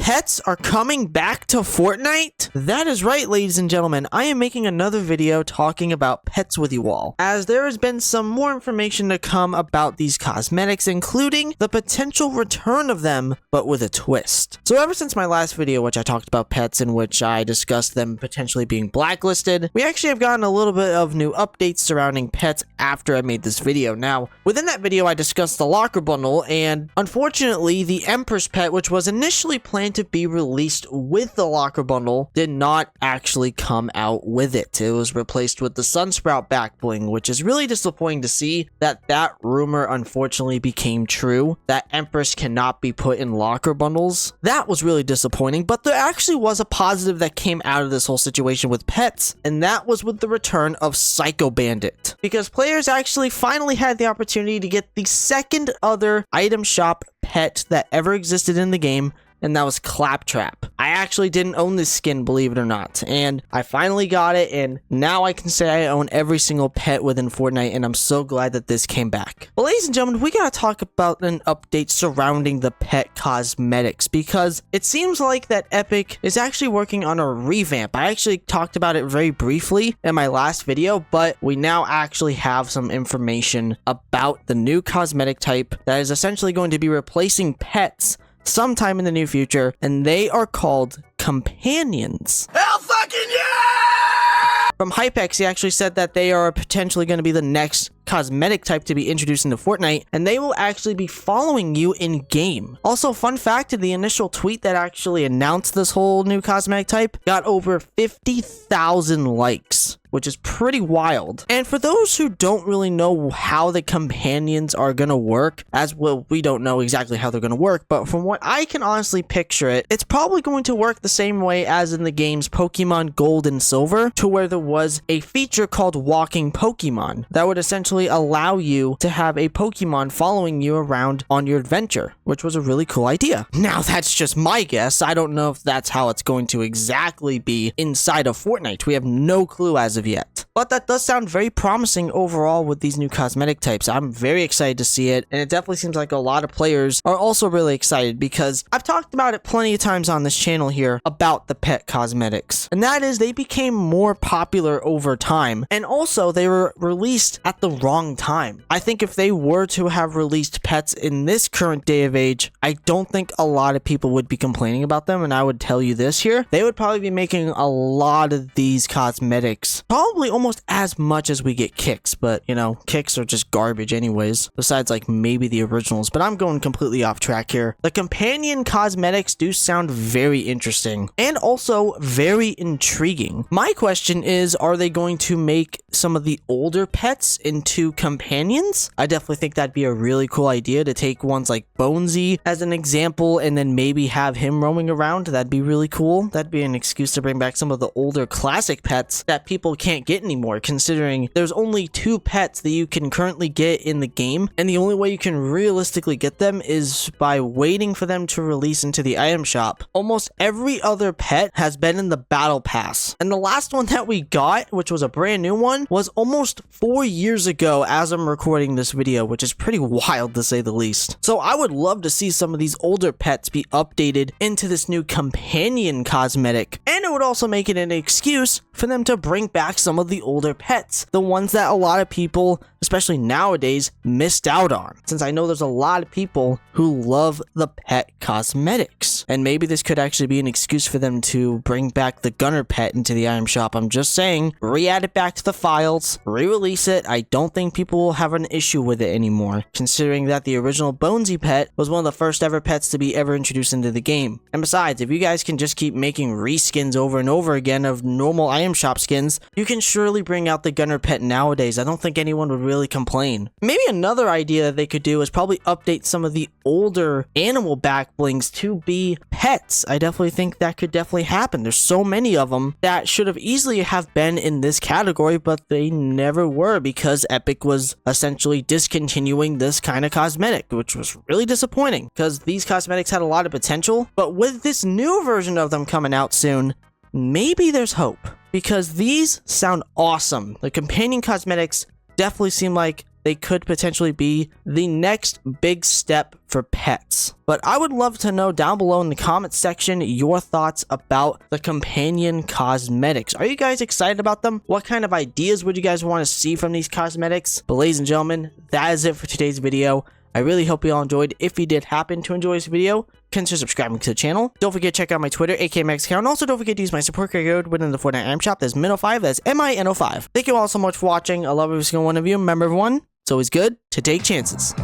Pets are coming back to Fortnite? That is right, ladies and gentlemen. I am making another video talking about pets with you all, as there has been some more information to come about these cosmetics, including the potential return of them, but with a twist. So ever since my last video, which I talked about pets, in which I discussed them potentially being blacklisted, we actually have gotten a little bit of new updates surrounding pets after I made this video. Now, within that video, I discussed the locker bundle, and unfortunately, the Empress pet, which was initially planned to be released with the locker bundle, did not actually come out with it. It was replaced with the Sunsprout back bling, which is really disappointing to see that rumor unfortunately became true, that Empress cannot be put in locker bundles. That was really disappointing, but there actually was a positive that came out of this whole situation with pets, and that was with the return of Psycho Bandit, because players actually finally had the opportunity to get the second other item shop pet that ever existed in the game, and that was Claptrap. I actually didn't own this skin, believe it or not, and I finally got it, and now I can say I own every single pet within Fortnite, and I'm so glad that this came back. But ladies and gentlemen, we gotta talk about an update surrounding the pet cosmetics, because it seems like that Epic is actually working on a revamp. I actually talked about it very briefly in my last video, but we now actually have some information about the new cosmetic type that is essentially going to be replacing pets sometime in the near future, and they are called companions. Hell fucking yeah! From Hypex, he actually said that they are potentially going to be the next cosmetic type to be introduced into Fortnite, and they will actually be following you in game. Also, fun fact, the initial tweet that actually announced this whole new cosmetic type got over 50,000 likes, which is pretty wild. And for those who don't really know how the companions are gonna work, as well, we don't know exactly how they're gonna work, but from what I can honestly picture it, it's probably going to work the same way as in the games Pokemon Gold and Silver, to where there was a feature called Walking Pokemon that would essentially allow you to have a Pokemon following you around on your adventure, which was a really cool idea. Now, that's just my guess. I don't know if that's how it's going to exactly be inside of Fortnite. We have no clue as of yet. But that does sound very promising overall with these new cosmetic types. I'm very excited to see it, and it definitely seems like a lot of players are also really excited, because I've talked about it plenty of times on this channel here about the pet cosmetics, and that is they became more popular over time, and also they were released at the wrong time. I think if they were to have released pets in this current day of age, I don't think a lot of people would be complaining about them, and I would tell you this here, they would probably be making a lot of these cosmetics, probably almost as much as we get kicks, but you know, kicks are just garbage anyways, besides like maybe the originals. But I'm going completely off track here. The companion cosmetics do sound very interesting and also very intriguing. My question is, are they going to make some of the older pets into companions? I definitely think that'd be a really cool idea, to take ones like Bonesy as an example and then maybe have him roaming around. That'd be really cool. That'd be an excuse to bring back some of the older classic pets that people can't get anymore, considering there's only 2 pets that you can currently get in the game, and the only way you can realistically get them is by waiting for them to release into the item shop. Almost every other pet has been in the battle pass, and the last one that we got, which was a brand new one, was almost 4 years ago as I'm recording this video, which is pretty wild to say the least. So I would love to see some of these older pets be updated into this new companion cosmetic, and it would also make it an excuse for them to bring back some of the older pets, the ones that a lot of people, especially nowadays, missed out on, since I know there's a lot of people who love the pet cosmetics, and maybe this could actually be an excuse for them to bring back the Gunner pet into the item shop. I'm just saying, re-add it back to the files, re-release it. I don't think people will have an issue with it anymore, considering that the original Bonesy pet was one of the first ever pets to be ever introduced into the game. And besides, if you guys can just keep making reskins over and over again of normal item shop skins, you can surely bring out the Gunner pet nowadays. I don't think anyone would really complain. Maybe another idea that they could do is probably update some of the older animal back blings to be pets. I definitely think that could definitely happen. There's so many of them that should have easily have been in this category, but they never were, because Epic was essentially discontinuing this kind of cosmetic, which was really disappointing, because these cosmetics had a lot of potential. But with this new version of them coming out soon, maybe there's hope, because these sound awesome. The companion cosmetics definitely seem like they could potentially be the next big step for pets. But I would love to know down below in the comment section your thoughts about the companion cosmetics. Are you guys excited about them? What kind of ideas would you guys want to see from these cosmetics? But ladies and gentlemen, that is it for today's video. I really hope you all enjoyed. If you did happen to enjoy this video, consider subscribing to the channel. Don't forget to check out my Twitter, aka Max account. Also, don't forget to use my support code within the Fortnite item shop. That's Minnow5. That's MINO5. Thank you all so much for watching. I love every single one of you. Remember, everyone, it's always good to take chances.